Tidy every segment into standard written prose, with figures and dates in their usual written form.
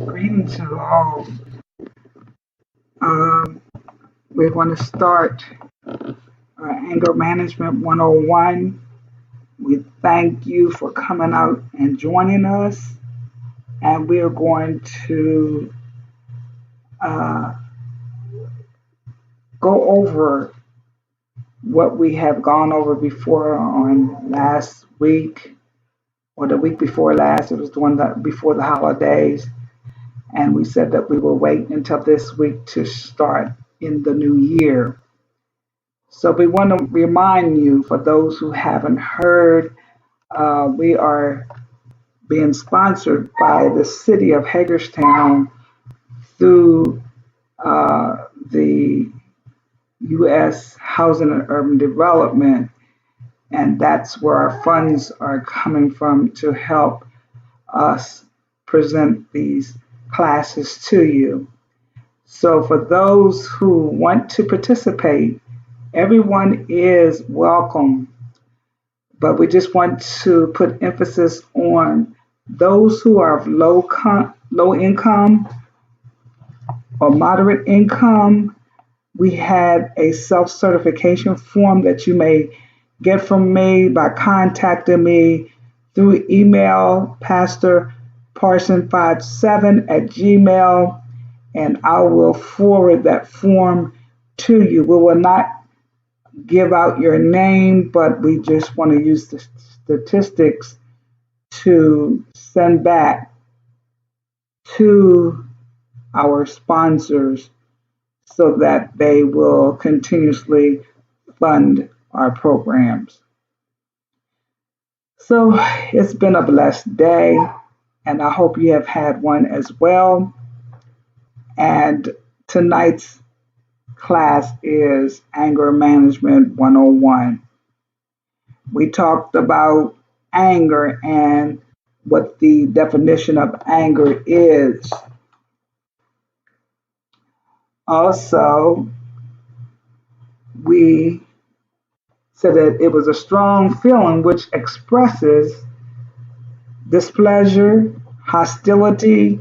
Greetings to all. Um, we're going to start Anger Management 101. We thank you for coming out and joining us. And we are going to uh, go over what we have gone over before on last week or the week before last. It was the one that before the holidays. And we said that we will wait until this week to start in the new year. So we want to remind you, for those who haven't heard, we are being sponsored by the city of Hagerstown through the U.S. Housing and Urban Development, and that's where our funds are coming from to help us present these classes to you. So for those who want to participate, everyone is welcome, but we just want to put emphasis on those who are of low income or moderate income. We had a self-certification form that you may get from me by contacting me through email, pastorparson57@gmail, and I will forward that form to you. We will not give out your name, but we just want to use the statistics to send back to our sponsors so that they will continuously fund our programs. So it's been a blessed day, and I hope you have had one as well. And tonight's class is Anger Management 101. We talked about anger and what the definition of anger is. Also, we said that it was a strong feeling which expresses displeasure, hostility,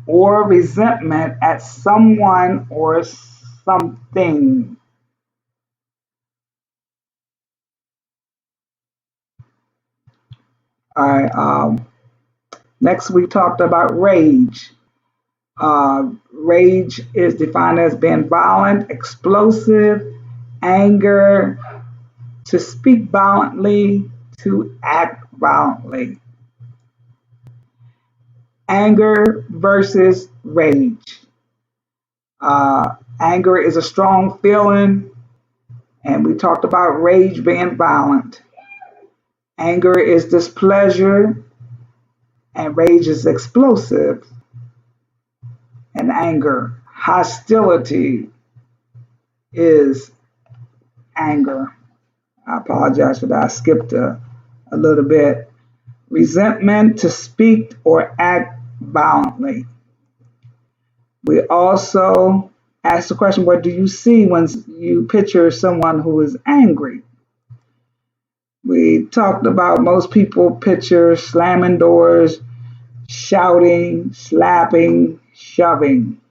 or resentment at someone or something. All right. Next, we talked about rage. Rage is defined as being violent, explosive, anger, to speak violently, to act violently. Anger versus rage. Anger is a strong feeling, and we talked about rage being violent. Anger is displeasure, and rage is explosive. And anger, hostility is anger. I apologize for that. I skipped a little bit. Resentment, to speak or act violently. We also asked the question, what do you see when you picture someone who is angry? We talked about most people picture slamming doors, shouting, slapping, shoving.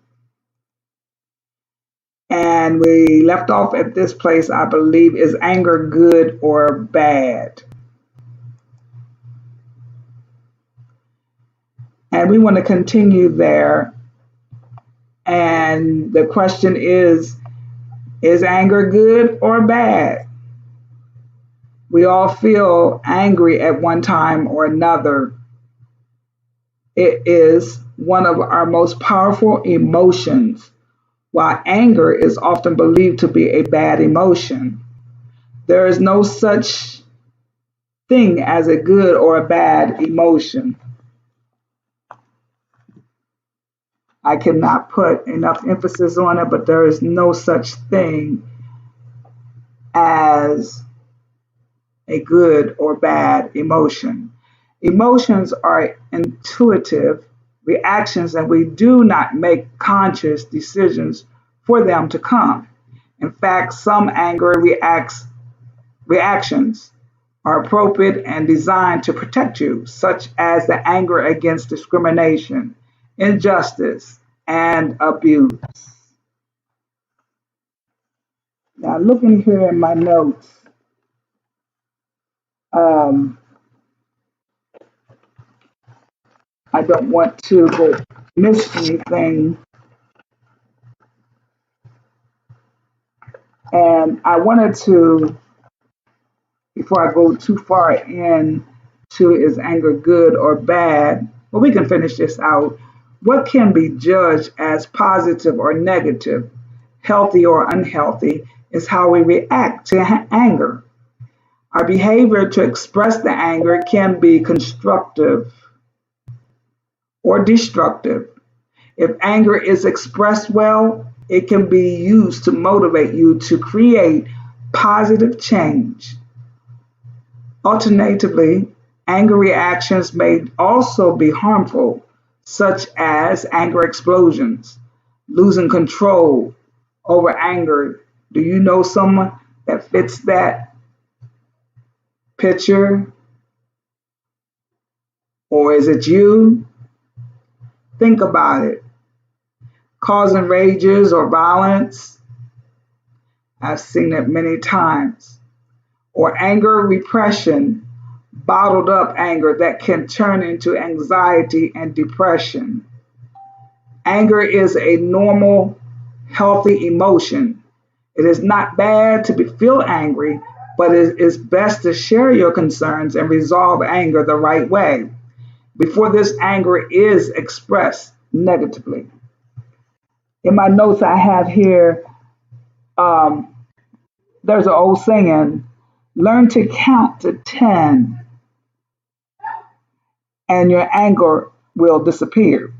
And we left off at this place, I believe, is anger good or bad? And we want to continue there. And the question is anger good or bad? We all feel angry at one time or another. It is one of our most powerful emotions, while anger is often believed to be a bad emotion. There is no such thing as a good or a bad emotion. I cannot put enough emphasis on it, but there is no such thing as a good or bad emotion. Emotions are intuitive reactions, and we do not make conscious decisions for them to come. In fact, some reactions are appropriate and designed to protect you, such as the anger against discrimination, injustice, and abuse. Now, looking here in my notes, um, I don't want to miss anything, and I wanted to, before I go too far in to is anger good or bad, well, we can finish this out. What can be judged as positive or negative, healthy or unhealthy, is how we react to anger. Our behavior to express the anger can be constructive or destructive. If anger is expressed well, it can be used to motivate you to create positive change. Alternatively, anger reactions may also be harmful, such as anger explosions, losing control over anger. Do you know someone that fits that picture? Or is it you? Think about it. Causing rages or violence. I've seen it many times. Or anger repression, bottled up anger that can turn into anxiety and depression. Anger is a normal, healthy emotion. It is not bad to feel angry, but it is best to share your concerns and resolve anger the right way before this anger is expressed negatively. In my notes, I have here, um, there's an old saying, learn to count to 10 and your anger will disappear.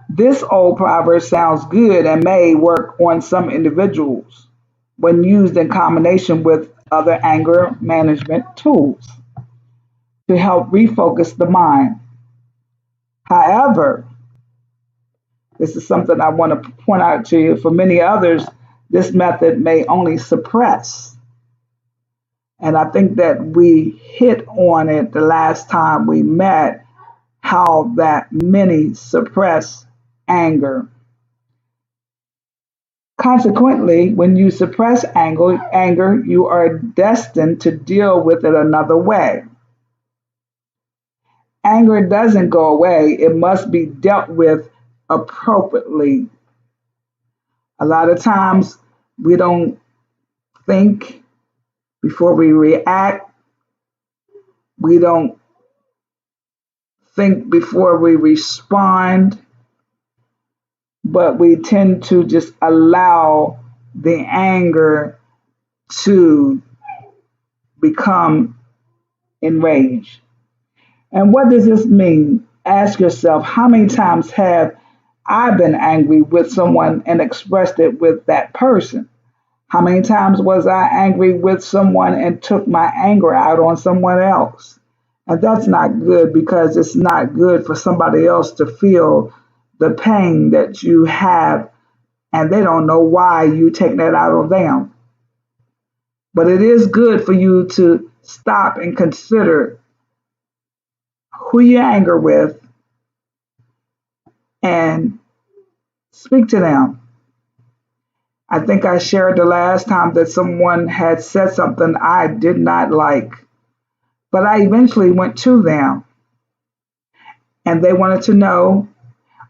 This old proverb sounds good and may work on some individuals when used in combination with other anger management tools to help refocus the mind. However, this is something I want to point out to you. For many others, this method may only suppress. And I think that we hit on it the last time we met, how that many suppress anger. Consequently, when you suppress anger, you are destined to deal with it another way. Anger doesn't go away, it must be dealt with appropriately. A lot of times we don't think before we react, we don't think before we respond, but we tend to just allow the anger to become enraged. And what does this mean? Ask yourself, how many times have I been angry with someone and expressed it with that person? How many times was I angry with someone and took my anger out on someone else? And that's not good, because it's not good for somebody else to feel the pain that you have and they don't know why you take that out on them. But it is good for you to stop and consider who you anger with and speak to them. I think I shared the last time that someone had said something I did not like, but I eventually went to them and they wanted to know,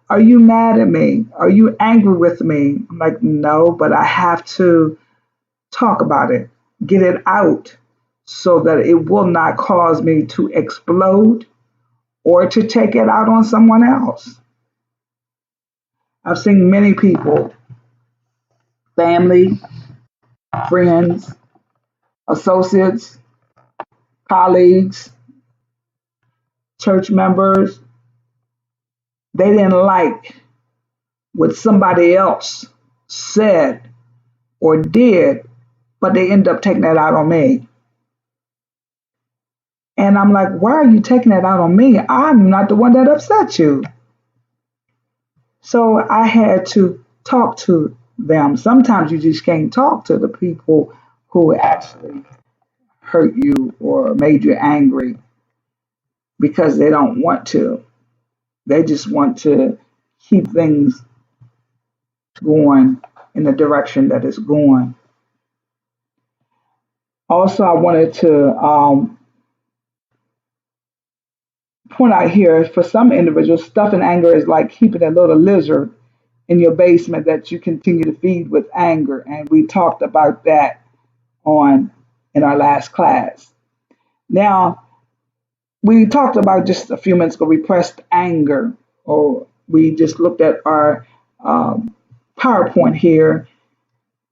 are you mad at me? Are you angry with me? I'm like, no, but I have to talk about it, get it out so that it will not cause me to explode or to take it out on someone else. I've seen many people, family, friends, associates, colleagues, church members, they didn't like what somebody else said or did, but they end up taking that out on me. And I'm like, why are you taking that out on me? I'm not the one that upset you. So I had to talk to them. Sometimes you just can't talk to the people who actually hurt you or made you angry because they don't want to. They just want to keep things going in the direction that it's going. Also, I wanted to point out here for some individuals, stuffing anger is like keeping a little lizard in your basement that you continue to feed with anger. And we talked about that on in our last class. Now, we talked about just a few minutes ago repressed anger, or we just looked at our um, PowerPoint here,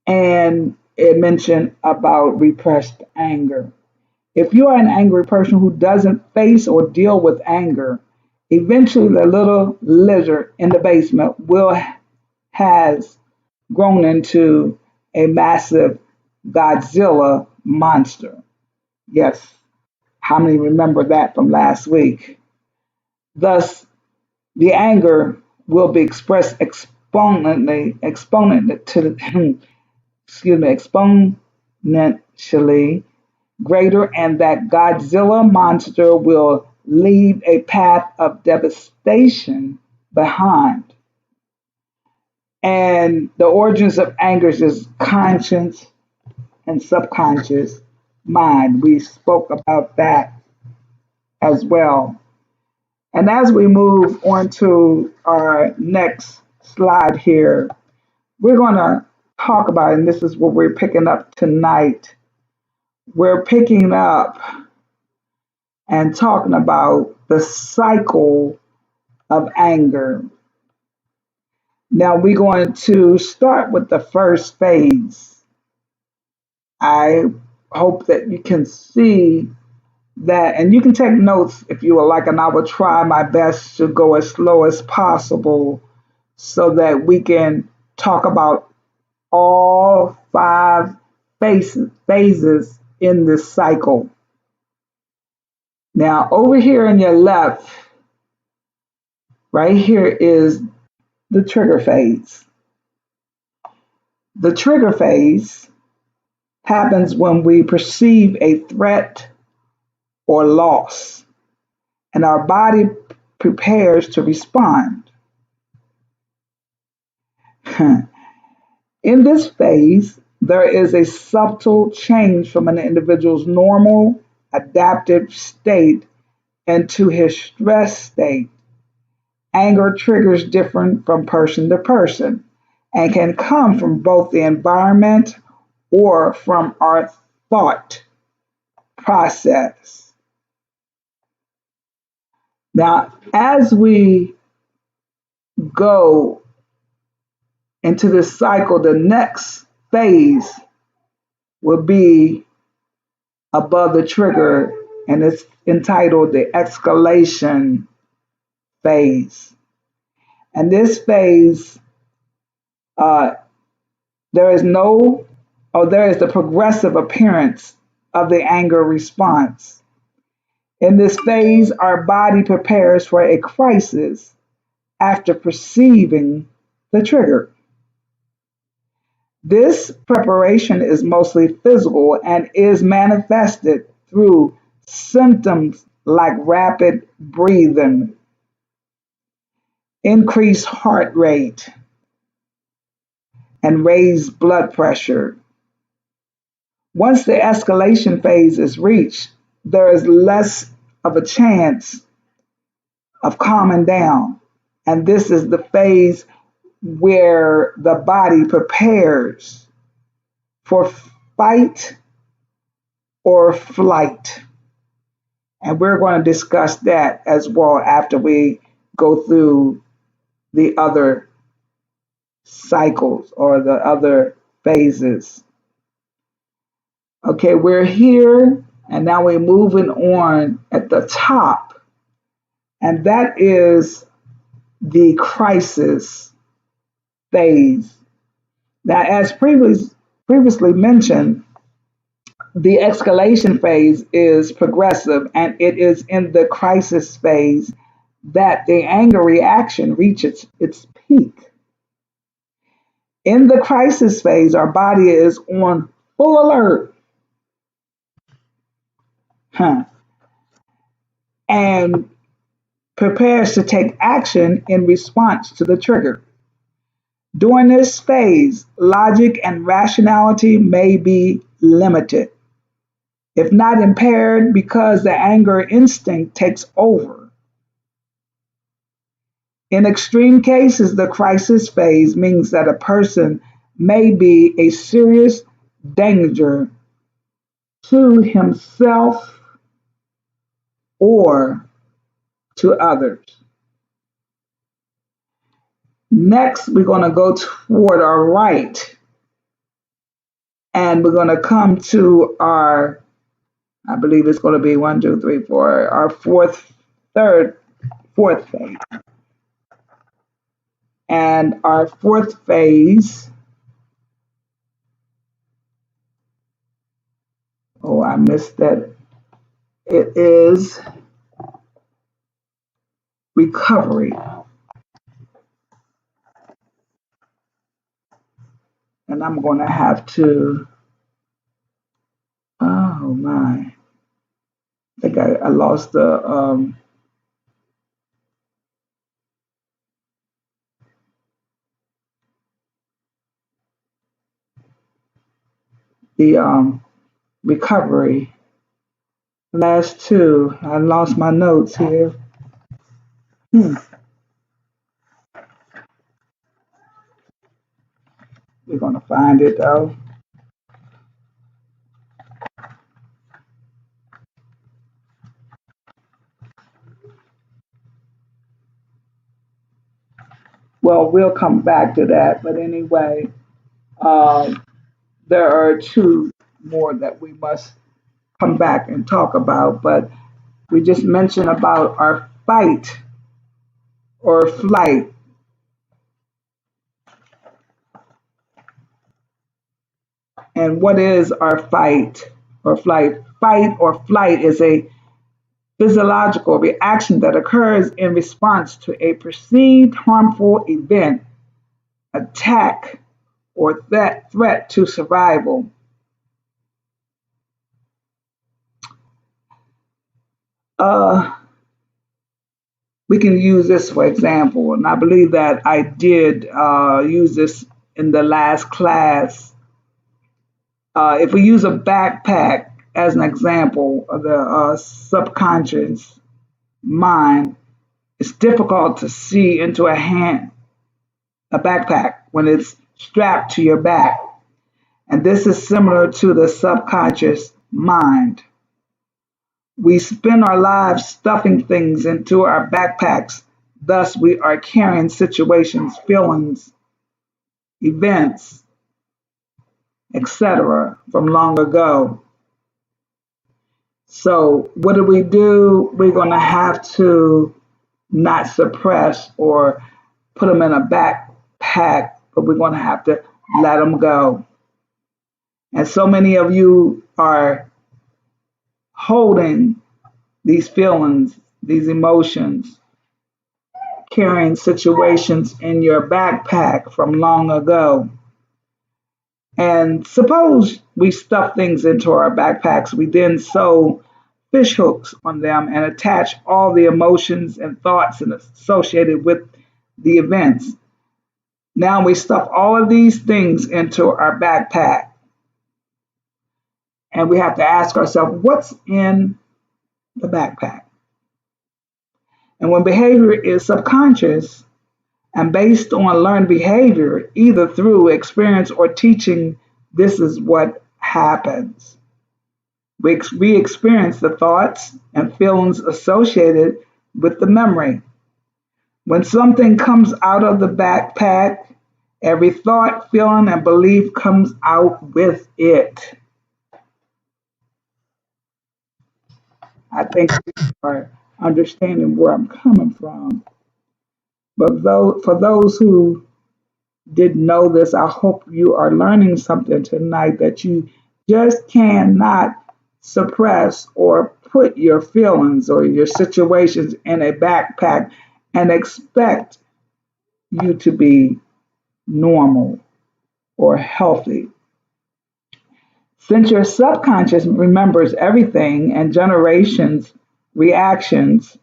and it mentioned about repressed anger. If you are an angry person who doesn't face or deal with anger, eventually the little lizard in the basement will has grown into a massive Godzilla monster. Yes, how many remember that from last week? Thus, the anger will be expressed exponent to exponentially greater, and that Godzilla monster will leave a path of devastation behind. And the origins of anger is conscious and subconscious mind. We spoke about that as well. And as we move on to our next slide here, we're going to talk about, and this is what we're picking up tonight. We're picking up and talking about the cycle of anger. Now we're going to start with the first phase. I hope that you can see that, and you can take notes if you would like, and I will try my best to go as slow as possible so that we can talk about all five phases in this cycle. Now, over here on your left, right here is the trigger phase. The trigger phase happens when we perceive a threat or loss, and our body prepares to respond. In this phase, there is a subtle change from an individual's normal adaptive state into his stress state. Anger triggers different from person to person and can come from both the environment or from our thought process. Now, as we go into this cycle, the next phase will be above the trigger, and it's entitled the escalation phase. And this phase, uh, there is no, or there is the progressive appearance of the anger response. In this phase, our body prepares for a crisis after perceiving the trigger. This preparation is mostly physical and is manifested through symptoms like rapid breathing, increased heart rate, and raised blood pressure. Once the escalation phase is reached, there is less of a chance of calming down. And this is the phase where the body prepares for fight or flight. And we're going to discuss that as well after we go through the other cycles or the other phases. Okay, we're here, and now we're moving on at the top, and that is the crisis phase. Now, as previously mentioned, The escalation phase is progressive, and it is in the crisis phase that the anger reaction reaches its peak. In the crisis phase, our body is on full alert, huh, and prepares to take action in response to the trigger. During this phase, logic and rationality may be limited, if not impaired, because the anger instinct takes over. In extreme cases, the crisis phase means that a person may be a serious danger to himself or to others. Next, we're going to go toward our right, and we're going to come to our, I believe it's going to be one, two, three, four, our fourth phase. And our fourth phase, oh, I missed that. It is recovery. And I'm going to have to, oh my, I think I lost the recovery. Last two, I lost my notes here. Hmm. We're going to find it though. Well, we'll come back to that. But anyway, uh, there are two more that we must come back and talk about. But we just mentioned about our fight or flight. And what is our fight or flight? Fight or flight is a physiological reaction that occurs in response to a perceived harmful event, attack, or threat to survival. Uh, we can use this for example, and I believe that I did use this in the last class. If we use a backpack as an example of the subconscious mind, it's difficult to see into a backpack when it's strapped to your back. And this is similar to the subconscious mind. We spend our lives stuffing things into our backpacks. Thus, we are carrying situations, feelings, events, etc. from long ago. So, what do? We're going to have to not suppress or put them in a backpack, but we're going to have to let them go. And so many of you are holding these feelings, these emotions, carrying situations in your backpack from long ago. And suppose we stuff things into our backpacks, we then sew fish hooks on them and attach all the emotions and thoughts associated with the events. Now we stuff all of these things into our backpack, and we have to ask ourselves, what's in the backpack? And when behavior is subconscious and based on learned behavior, either through experience or teaching, this is what happens. We experience the thoughts and feelings associated with the memory. When something comes out of the backpack, every thought, feeling, and belief comes out with it. I think you are understanding where I'm coming from. But for those who didn't know this, I hope you are learning something tonight that you just cannot suppress or put your feelings or your situations in a backpack and expect you to be normal or healthy. Since your subconscious remembers everything and generations reactions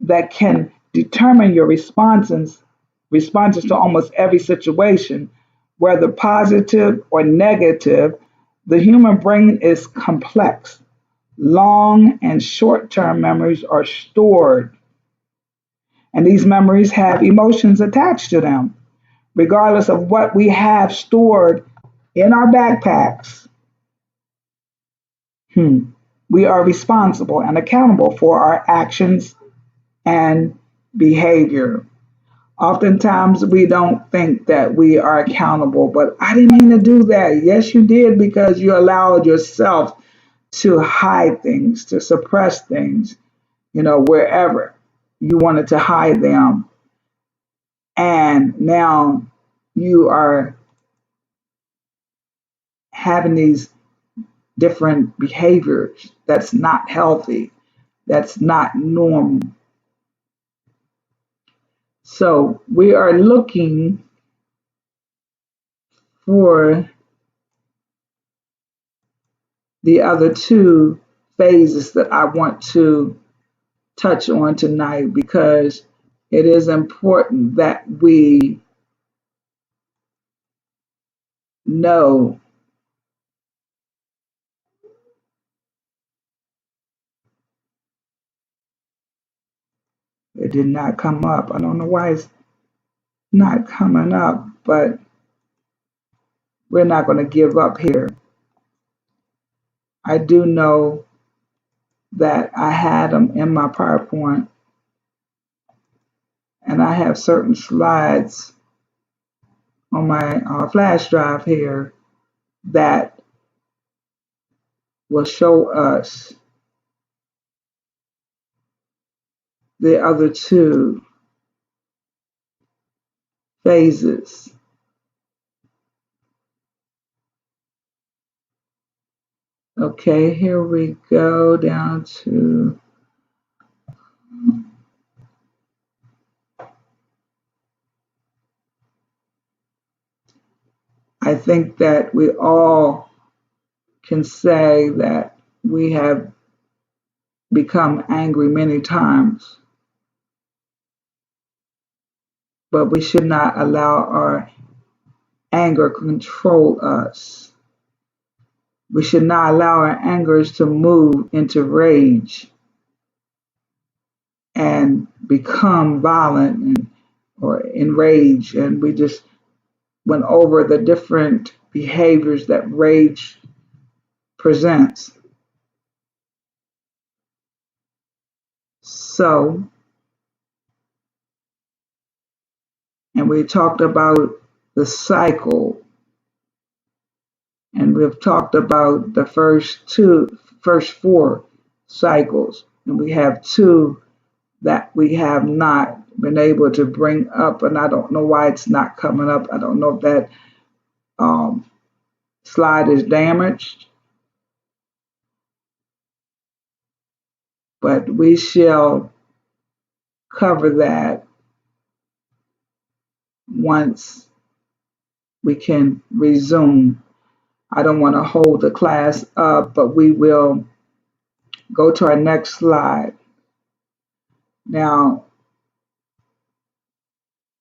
that can determine your responses to almost every situation, whether positive or negative, the human brain is complex. Long and short term memories are stored, and these memories have emotions attached to them. Regardless of what we have stored in our backpacks, we are responsible and accountable for our actions and behavior. Oftentimes, we don't think that we are accountable, but I didn't mean to do that. Yes, you did because you allowed yourself to hide things, to suppress things, wherever you wanted to hide them. And now you are having these different behaviors that's not healthy, that's not normal. So we are looking for the other two phases that I want to touch on tonight because it is important that we know it did not come up. I don't know why it's not coming up, but we're not going to give up here. I do know that I had them in my PowerPoint and I have certain slides on my flash drive here that will show us the other two phases. Okay, here we go down to I think that we all can say that we have become angry many times, but we should not allow our anger control us. We should not allow our angers to move into rage and become violent or enraged. And we just went over the different behaviors that rage presents. So, and we talked about the cycle, and we've talked about the first four cycles, and we have two that we have not been able to bring up, and I don't know why it's not coming up. I don't know if that slide is damaged, but we shall cover that once we can resume. I don't want to hold the class up, but we will go to our next slide. Now,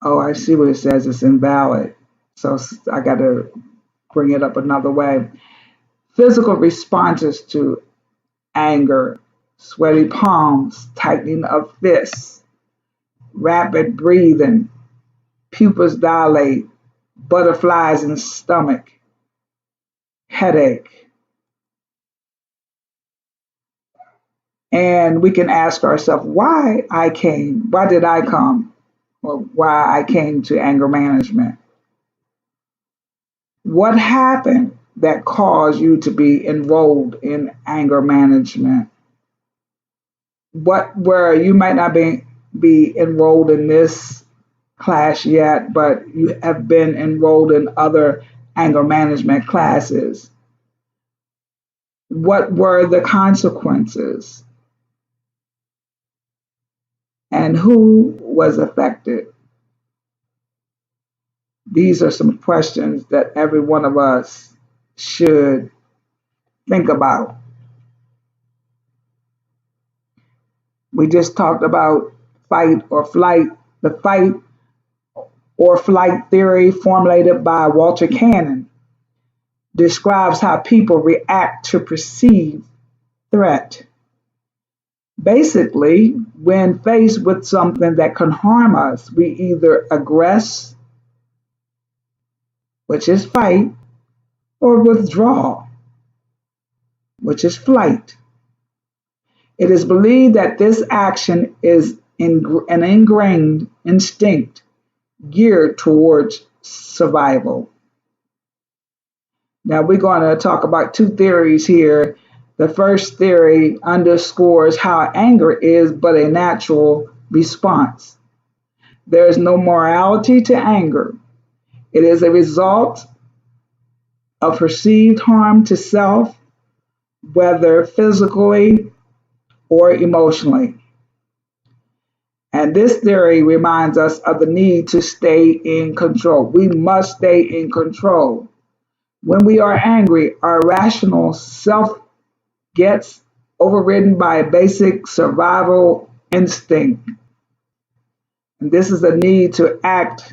oh, I see what it says. It's invalid. So I got to bring it up another way. Physical responses to anger, sweaty palms, tightening of fists, rapid breathing, pupils dilate, butterflies in stomach, headache. And we can ask ourselves why did I come, or why I came to anger management. What happened that caused you to be enrolled in anger management? Where you might not be enrolled in this class yet, but you have been enrolled in other anger management classes. What were the consequences? And who was affected? These are some questions that every one of us should think about. We just talked about fight or flight. The fight or flight theory, formulated by Walter Cannon, describes how people react to perceived threat. Basically, when faced with something that can harm us, we either aggress, which is fight, or withdraw, which is flight. It is believed that this action is an ingrained instinct geared towards survival. Now, we're going to talk about two theories here. The first theory underscores how anger is but a natural response. There is no morality to anger. It is a result of perceived harm to self, whether physically or emotionally. And this theory reminds us of the need to stay in control. We must stay in control. When we are angry, our rational self gets overridden by a basic survival instinct. And this is a need to act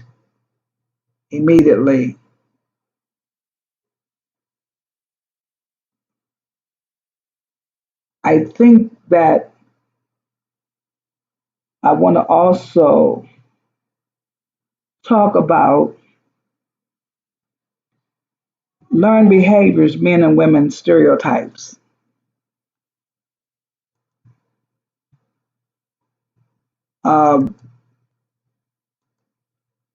immediately. I think that I want to also talk about learned behaviors, men and women stereotypes. Um,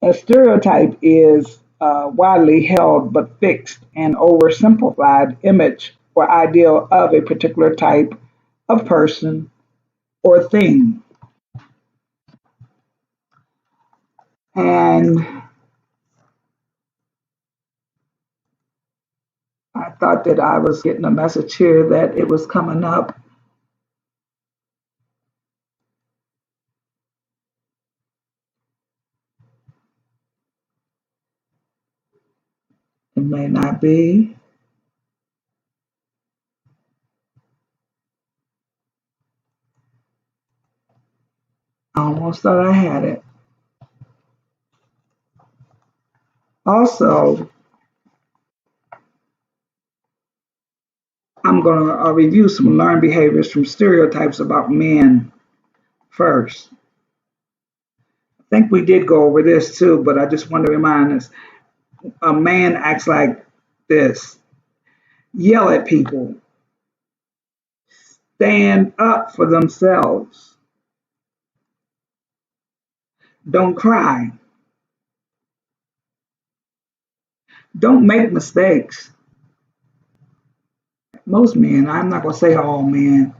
a stereotype is a widely held but fixed and oversimplified image or ideal of a particular type of person or thing. And I thought that I was getting a message here that it was coming up. It may not be. I almost thought I had it. Also, I'm going to review some learned behaviors from stereotypes about men first. I think we did go over this too, but I just want to remind us a man acts like this: yell at people, stand up for themselves, don't cry, don't make mistakes. Most men, I'm not going to say all men,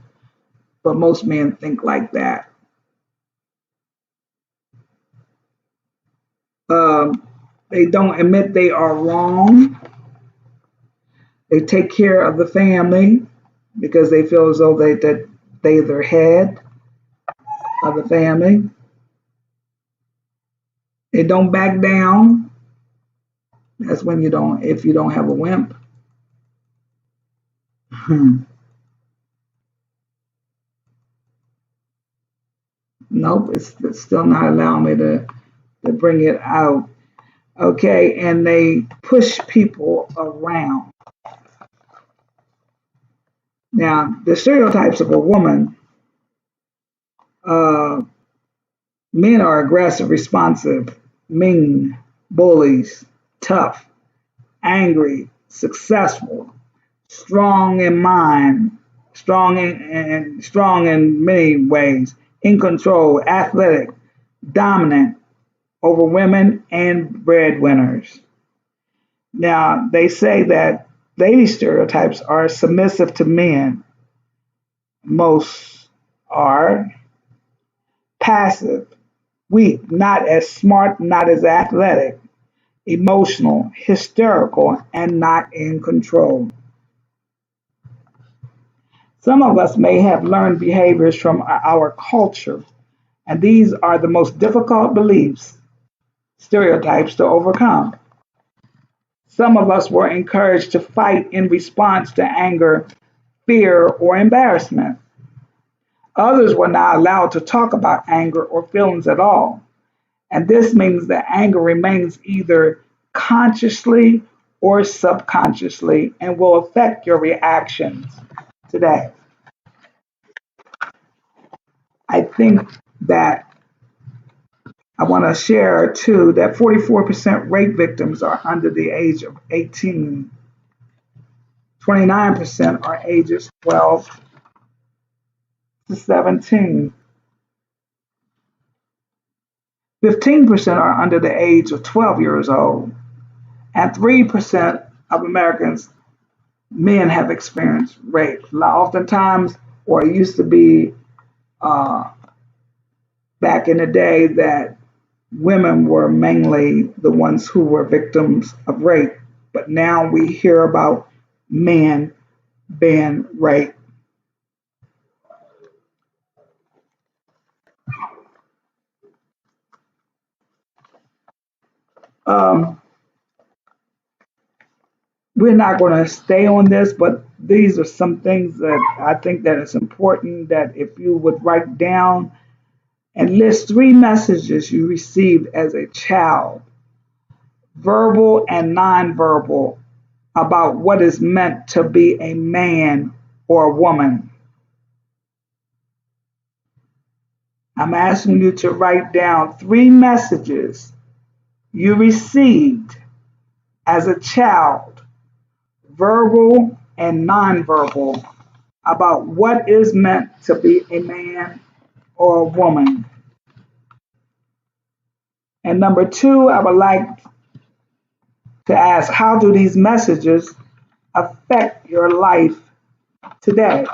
but most men think like that. Um, they don't admit they are wrong. They take care of the family because they feel as though they're the head of the family. They don't back down. That's when you don't, if you don't have a wimp. Nope, it's still not allowing me to bring it out. Okay, and they push people around. Now, the stereotypes of a woman, uh, men are aggressive, responsive, mean, bullies, tough, angry, successful, strong in mind, strong in many ways, in control, athletic, dominant over women and breadwinners. Now they say that lady stereotypes are submissive to men. Most are passive, weak, not as smart, not as athletic, emotional, hysterical, and not in control. Some of us may have learned behaviors from our culture, and these are the most difficult beliefs, stereotypes to overcome. Some of us were encouraged to fight in response to anger, fear, or embarrassment. Others were not allowed to talk about anger or feelings at all. And this means that anger remains either consciously or subconsciously and will affect your reactions today. I think that I want to share too that 44% rape victims are under the age of 18, 29% are ages 12 to 17, 15% are under the age of 12 years old, and 3% of Americans, men, have experienced rape. Oftentimes, or it used to be uh, back in the day, that women were mainly the ones who were victims of rape. But now we hear about men being raped. Um, we're not going to stay on this, but these are some things that I think that it's important that if you would write down and list 3 messages you received as a child, verbal and nonverbal, about what is meant to be a man or a woman. I'm asking you to write down 3 messages you received as a child, verbal and nonverbal, about what is meant to be a man or a woman. And number 2, I would like to ask, how do these messages affect your life today?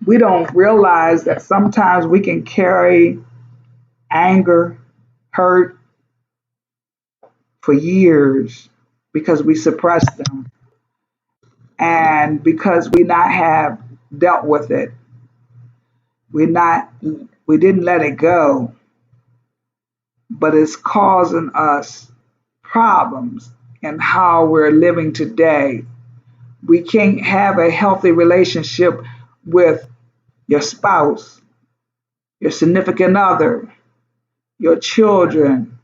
We don't realize that sometimes we can carry anger, hurt for years because we suppress them and because we not have dealt with it. We didn't let it go, but it's causing us problems in how we're living today. We can't have a healthy relationship with your spouse, your significant other, your children,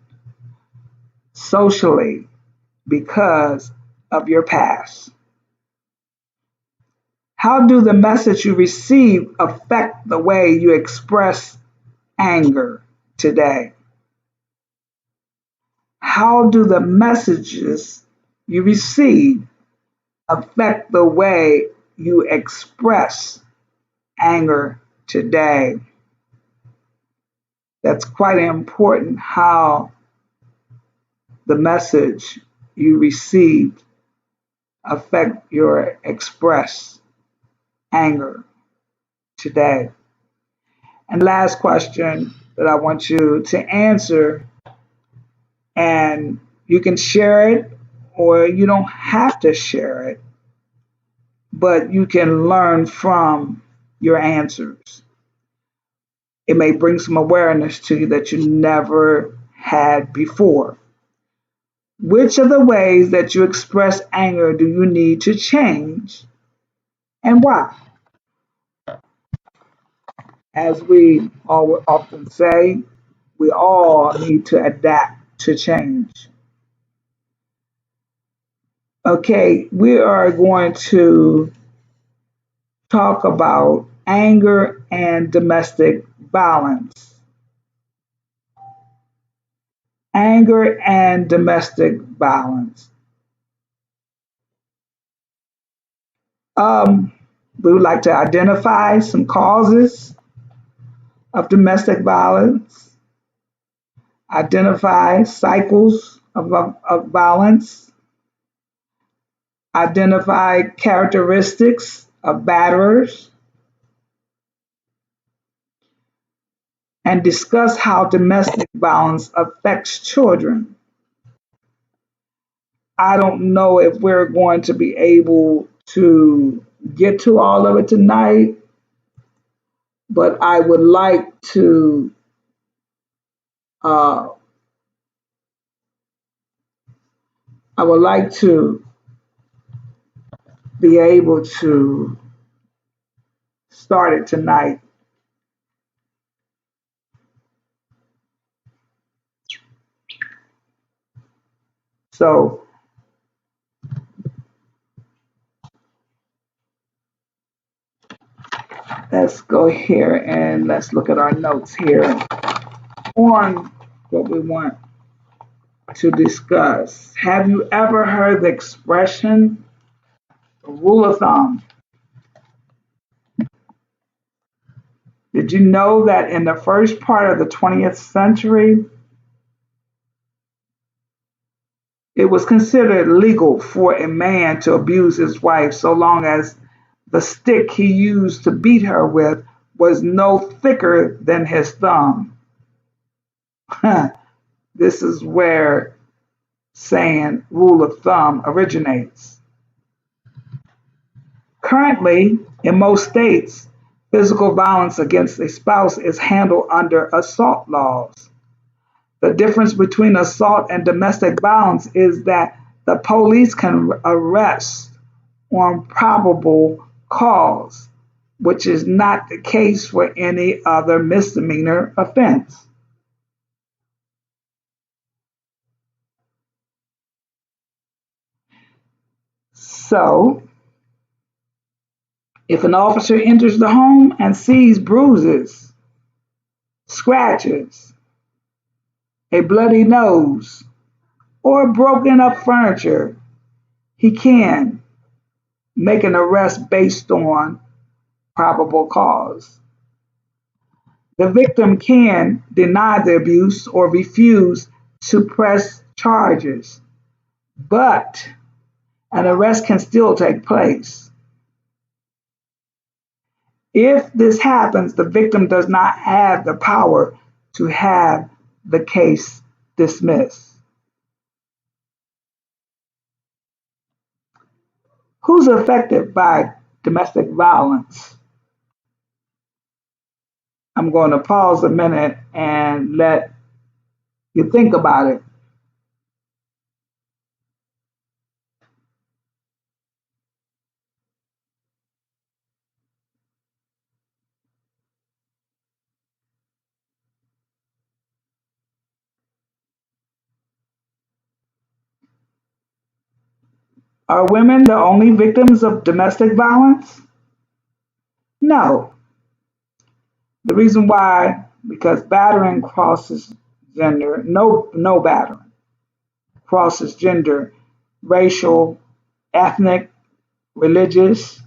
socially, because of your past. How do the message you receive affect the way you express anger today? How do the messages you receive affect the way you express anger today? That's quite important, how the message you received affect your express anger today. And last question that I want you to answer, and you can share it or you don't have to share it, but you can learn from your answers. It may bring some awareness to you that you never had before. Which of the ways that you express anger do you need to change and why? As we often say, we all need to adapt to change. Okay, we are going to talk about anger and domestic violence. Anger and domestic violence. Um, we would like to identify some causes of domestic violence, identify cycles of violence, identify characteristics of batterers, and discuss how domestic violence affects children. I don't know if we're going to be able to get to all of it tonight, but uh, I would like to be able to start it tonight. So let's go here and let's look at our notes here on what we want to discuss. Have you ever heard the expression rule of thumb? Did you know that in the first part of the 20th century, it was considered legal for a man to abuse his wife so long as the stick he used to beat her with was no thicker than his thumb? This is where saying rule of thumb originates. Currently, in most states, physical violence against a spouse is handled under assault laws. The difference between assault and domestic violence is that the police can arrest on probable cause, which is not the case for any other misdemeanor offense. So, if an officer enters the home and sees bruises, scratches, a bloody nose, or broken up furniture, he can make an arrest based on probable cause. The victim can deny the abuse or refuse to press charges, but an arrest can still take place. If this happens, the victim does not have the power to have the case dismissed. Who's affected by domestic violence? I'm going to pause a minute and let you think about it. Are women the only victims of domestic violence? No. The reason why, because battering crosses gender, no battering crosses gender, racial, ethnic, religious,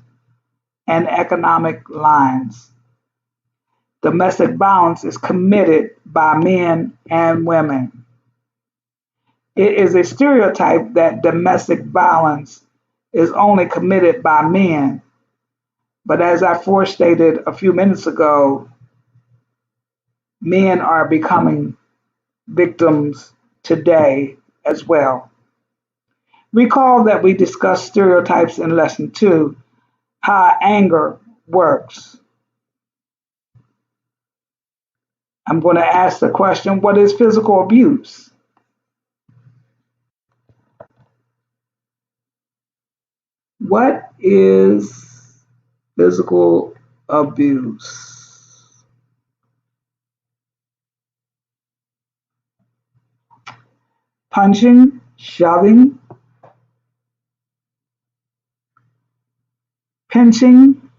and economic lines. Domestic violence is committed by men and women. It is a stereotype that domestic violence is only committed by men, but as I forestated a few minutes ago, men are becoming victims today as well. Recall that we discussed stereotypes in lesson 2, how anger works. I'm going to ask the question, what is physical abuse? What is physical abuse? Punching, shoving, pinching,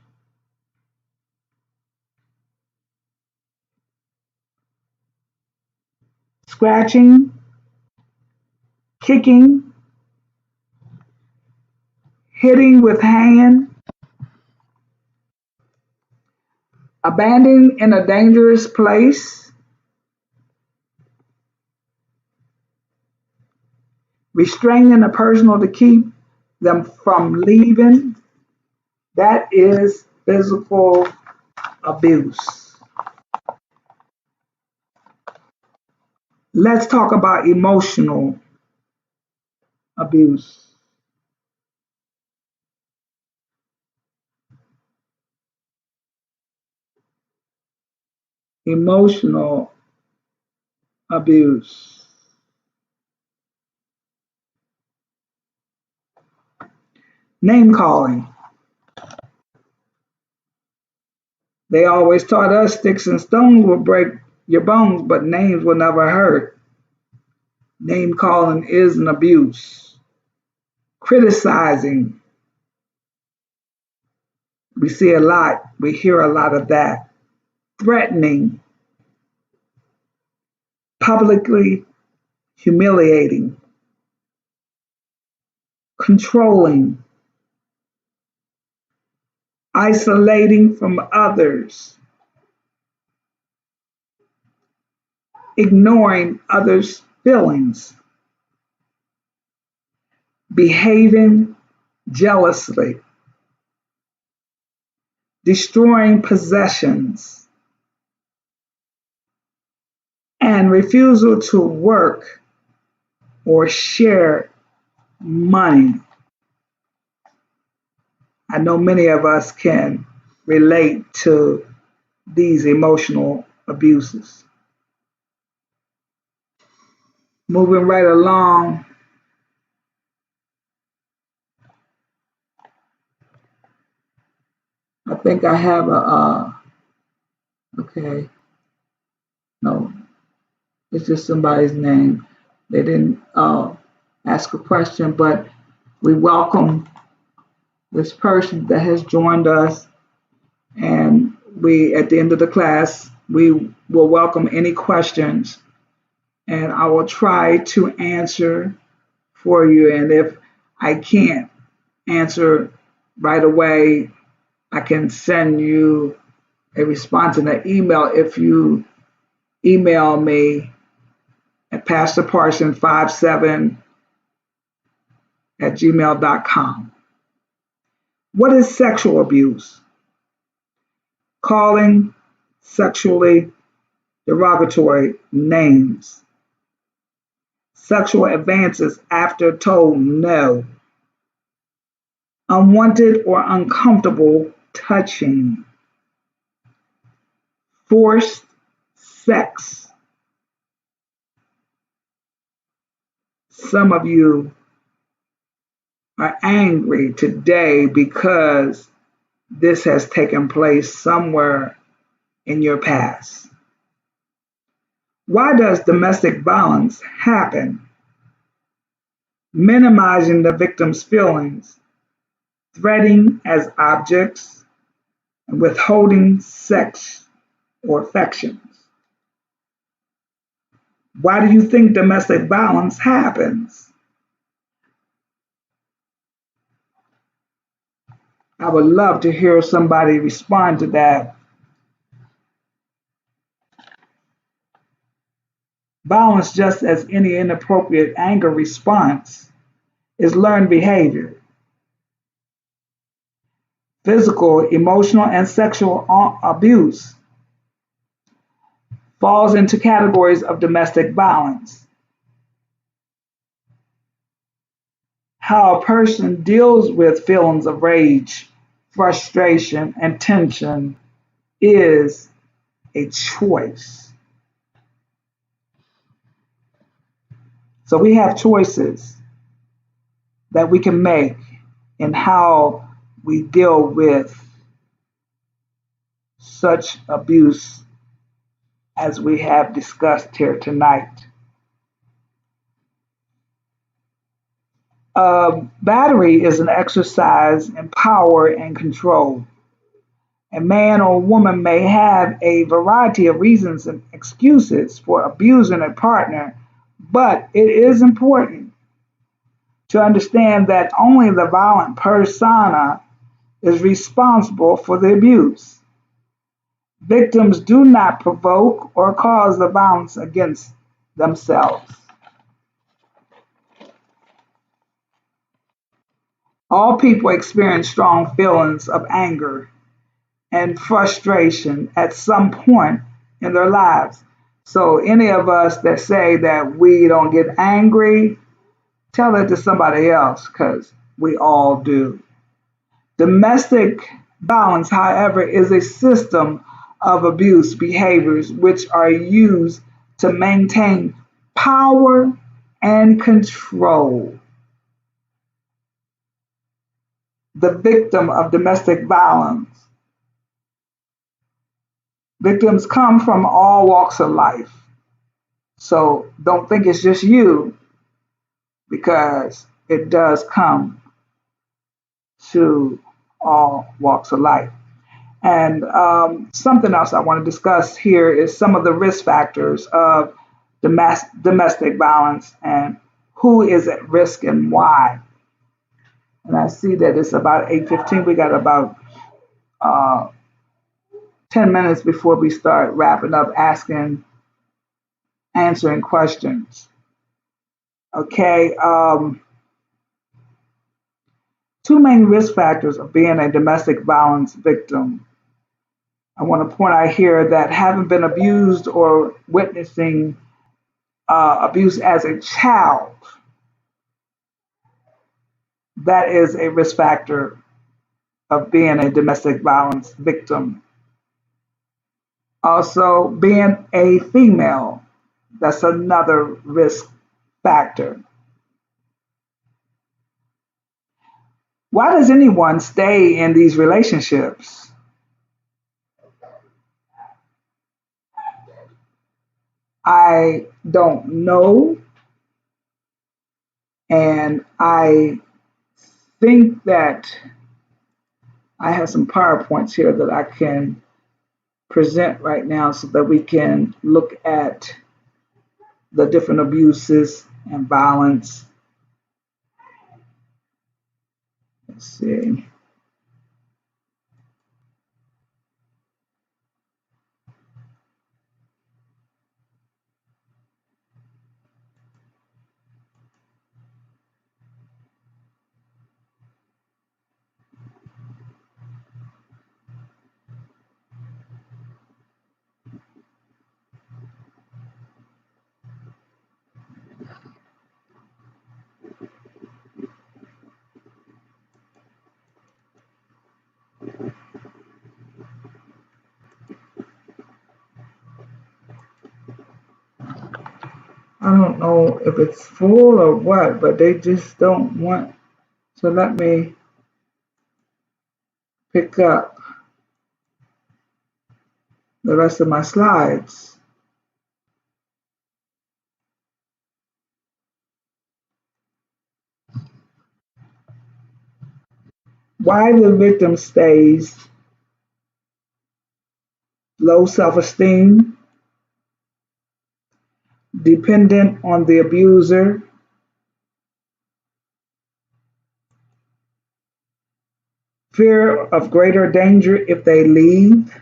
scratching, kicking, hitting with hand, abandoning in a dangerous place, restraining a person to keep them from leaving. That is physical abuse. Let's talk about emotional abuse. Emotional abuse. Name calling. They always taught us sticks and stones will break your bones, but names will never hurt. Name calling is an abuse. Criticizing. We see a lot, we hear a lot of that. Threatening. Publicly humiliating. Controlling. Isolating from others. Ignoring others' feelings. Behaving jealously. Destroying possessions. And refusal to work or share money. I know many of us can relate to these emotional abuses. Moving right along, I think I have okay, no, it's just somebody's name. They didn't ask a question, but we welcome this person that has joined us. And we, at the end of the class, we will welcome any questions and I will try to answer for you. And if I can't answer right away, I can send you a response in an email if you email me at pastorparson57@gmail.com. What is sexual abuse? Calling sexually derogatory names. Sexual advances after told no. Unwanted or uncomfortable touching. Forced sex. Some of you are angry today because this has taken place somewhere in your past. Why does domestic violence happen? Minimizing the victim's feelings, threatening as objects, and withholding sex or affections. Why do you think domestic violence happens? I would love to hear somebody respond to that. Violence, just as any inappropriate anger response, is learned behavior. Physical, emotional, and sexual abuse falls into categories of domestic violence. How a person deals with feelings of rage, frustration, and tension is a choice. So we have choices that we can make in how we deal with such abuse as we have discussed here tonight. Battery is an exercise in power and control. A man or woman may have a variety of reasons and excuses for abusing a partner, but it is important to understand that only the violent persona is responsible for the abuse. Victims do not provoke or cause the violence against themselves. All people experience strong feelings of anger and frustration at some point in their lives. So, any of us that say that we don't get angry, tell it to somebody else because we all do. Domestic violence, however, is a system of abuse behaviors which are used to maintain power and control. The victim of domestic violence. Victims come from all walks of life. So don't think it's just you, because it does come to all walks of life. And something else I want to discuss here is some of the risk factors of domestic violence and who is at risk and why. And I see that it's about 8:15. We got about uh, 10 minutes before we start wrapping up, answering questions. Okay. Two main risk factors of being a domestic violence victim. I want to point out here that having been abused or witnessing abuse as a child, that is a risk factor of being a domestic violence victim. Also, being a female, that's another risk factor. Why does anyone stay in these relationships? I don't know. And I think that I have some PowerPoints here that I can present right now so that we can look at the different abuses and violence. Let's see. I don't know if it's full or what, but they just don't want to let me pick up the rest of my slides. Why the victim stays: low self-esteem, dependent on the abuser, fear of greater danger if they leave.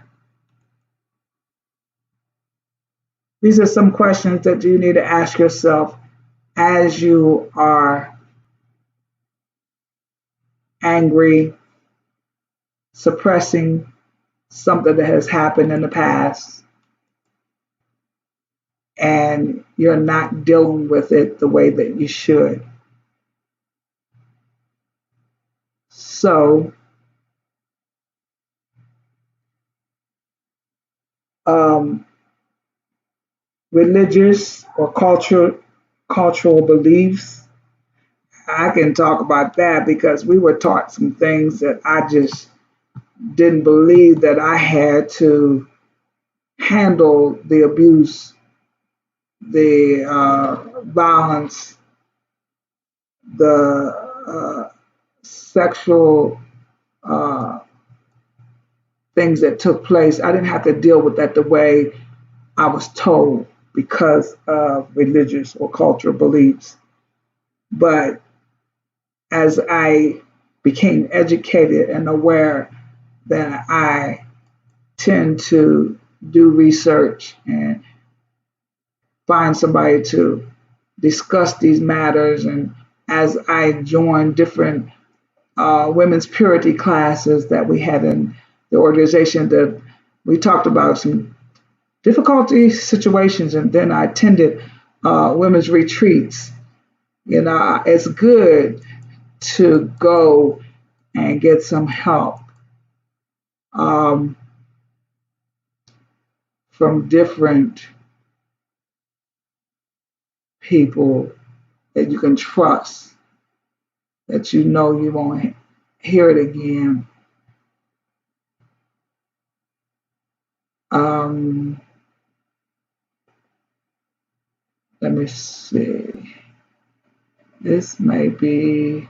These are some questions that you need to ask yourself as you are angry, suppressing something that has happened in the past, and you're not dealing with it the way that you should. So, um, religious or cultural beliefs, I can talk about that because we were taught some things that I just didn't believe that I had to handle the abuse, the violence, the sexual uh, things that took place. I didn't have to deal with that the way I was told because of religious or cultural beliefs. But as I became educated and aware, then I tend to do research and find somebody to discuss these matters. And as I joined different women's purity classes that we had in the organization, that we talked about some difficulty situations, and then I attended women's retreats. You know, it's good to go and get some help. Um, from different people that you can trust, that you know you won't hear it again. Um, Let me see. This may be,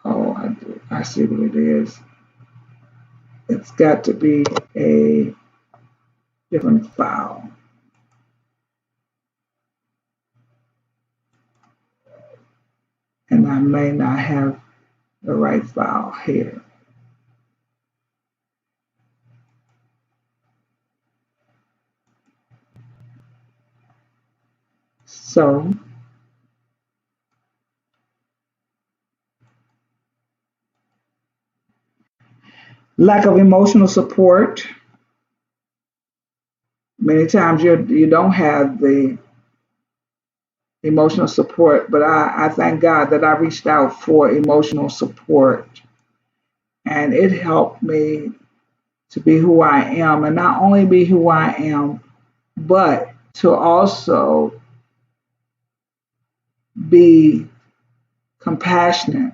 oh, I see what it is. It's got to be a different file. And I may not have the right file here. So, lack of emotional support. Many times you don't have the emotional support, but I thank God that I reached out for emotional support, and it helped me to be who I am, and not only be who I am, but to also be compassionate,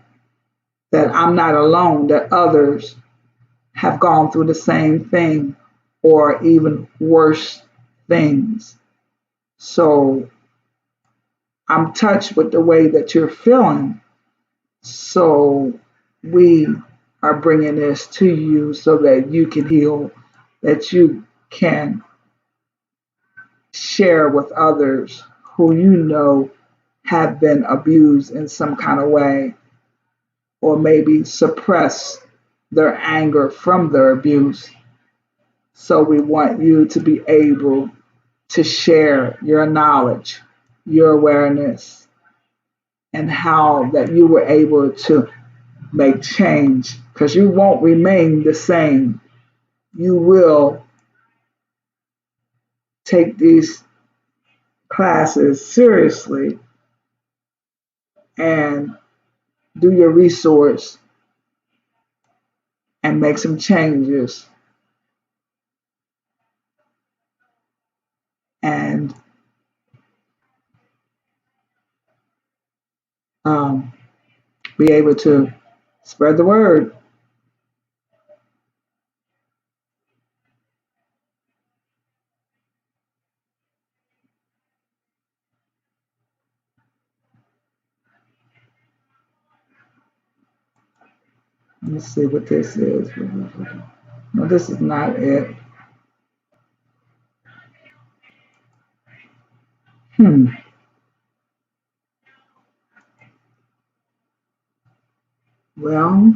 that I'm not alone, that others have gone through the same thing or even worse things. So I'm touched with the way that you're feeling. So we are bringing this to you so that you can heal, that you can share with others who you know have been abused in some kind of way, or maybe suppress their anger from their abuse. So we want you to be able to share your knowledge, your awareness, and how that you were able to make change, because you won't remain the same. You will take these classes seriously and do your resource and make some changes and um, be able to spread the word. Let's see what this is. No, this is not it. Hmm. Well,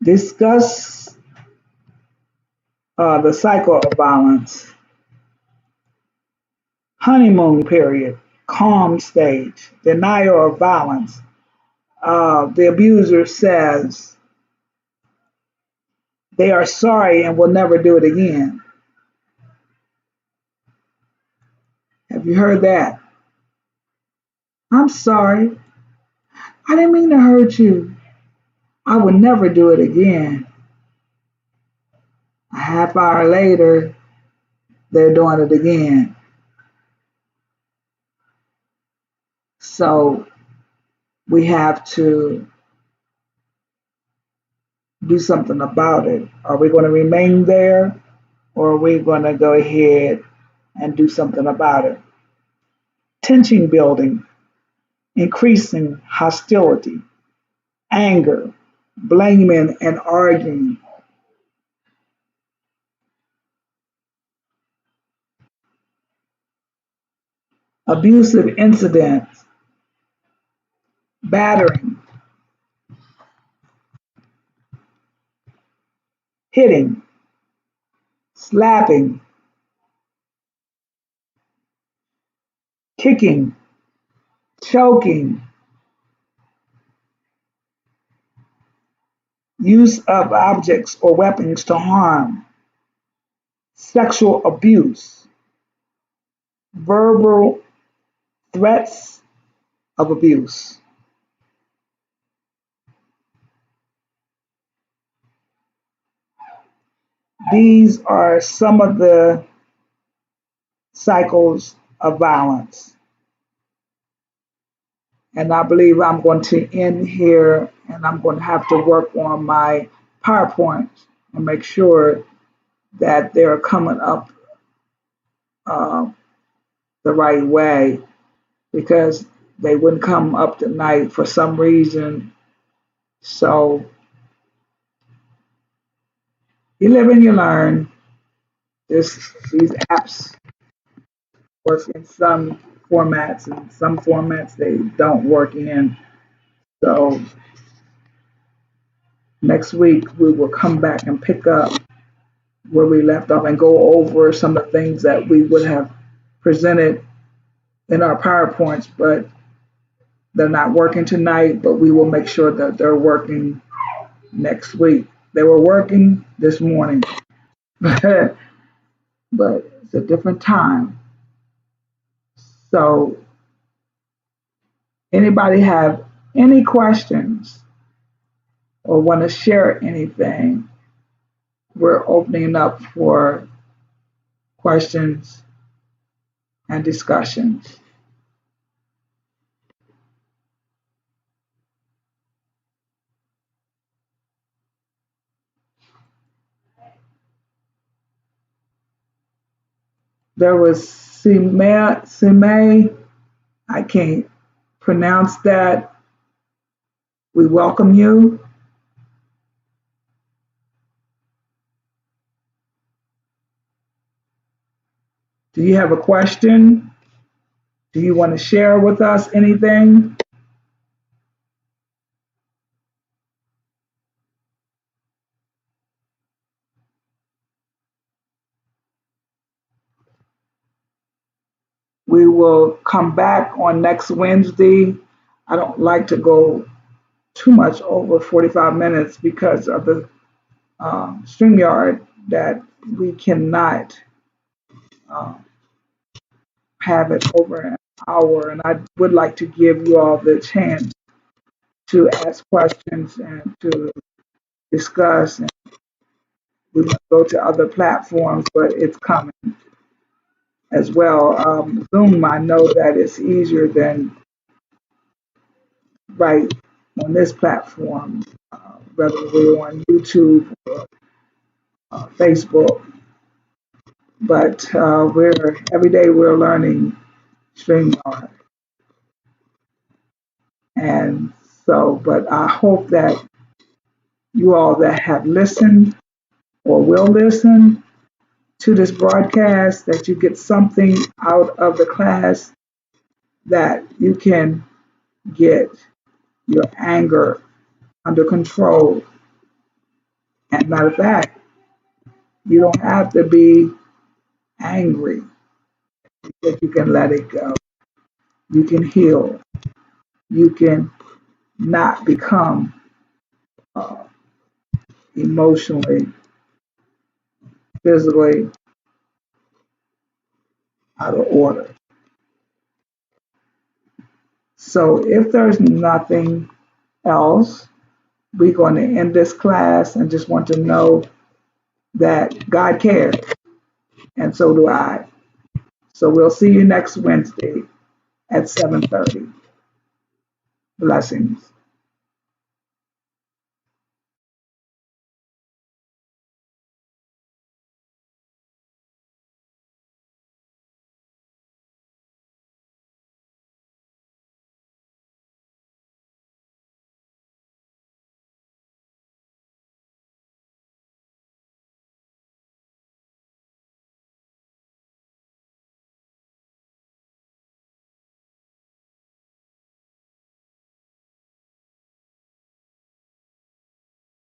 discuss the cycle of violence, honeymoon period, calm stage, denial of violence. The abuser says they are sorry and will never do it again. Have you heard that? I'm sorry. I didn't mean to hurt you. I would never do it again. A half hour later, they're doing it again. So we have to do something about it. Are we going to remain there, or are we going to go ahead and do something about it? Tension building, increasing hostility, anger, blaming and arguing, abusive incidents, battering, hitting, slapping, kicking, choking, use of objects or weapons to harm, sexual abuse, verbal threats of abuse. These are some of the cycles of violence. And I believe I'm going to end here and I'm going to have to work on my PowerPoint and make sure that they're coming up uh, the right way because they wouldn't come up tonight for some reason. So you live and you learn. These apps work in some formats and some formats they don't work in. So next week we will come back and pick up where we left off and go over some of the things that we would have presented in our PowerPoints, but they're not working tonight, but we will make sure that they're working next week. They were working this morning, but it's a different time. So anybody have any questions or want to share anything, we're opening up for questions and discussions. There was Sime, I can't pronounce that. We welcome you. Do you have a question? Do you want to share with us anything? We will come back on next Wednesday. I don't like to go too much over 45 minutes because of the StreamYard that we cannot uh, have it over an hour. And I would like to give you all the chance to ask questions and to discuss. And we will go to other platforms, but it's coming as well. Zoom, I know that it's easier than right on this platform, whether we're on YouTube or Facebook. But we're every day we're learning StreamYard, and so. But I hope that you all that have listened or will listen to this broadcast, that you get something out of the class, that you can get your anger under control. And matter of fact, you don't have to be angry, that you can let it go. You can heal. You can not become uh, emotionally, physically out of order. So if there's nothing else, we're going to end this class and just want to know that God cares, and so do I. So we'll see you next Wednesday at 7:30. Blessings.